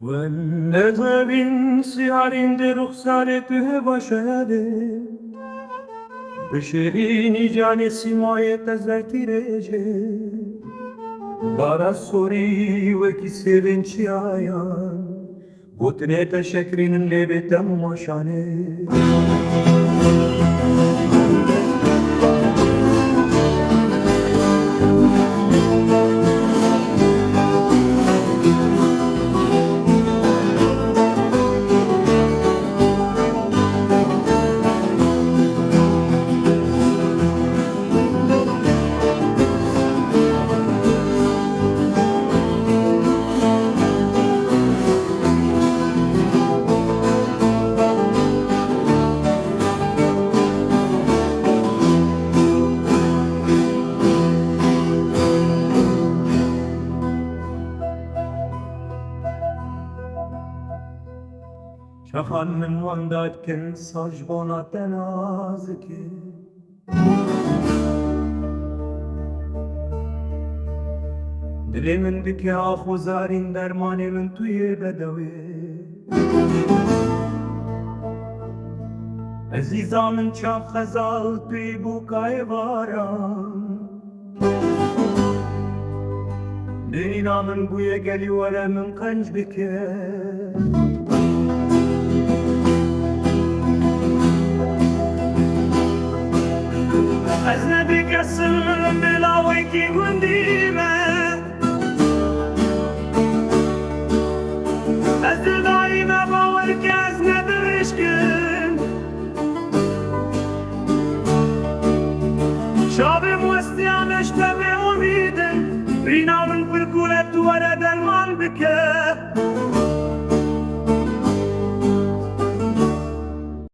والنذابين سيارين دي رخصارته باشده بشريني جاني سماية تزرتي ريجي بارا سوري وكي سيرنشي آيان بوتني تشكرين اللي بتم مشاني شخان من وانداد كن ساجبونا تنازكي دلي من بك يا أخو زارين درماني من توي بدوي عزيزا من شاف خزال توي بوكاي باران دينا من بويا قلي ولا من قنج بكي أجنبي كسر بلاويكي قنديمة أزل دايما باورك أجنبي رشكن شابي موستيان اشتبه أميدن رينا من بركولة ورد المال بكي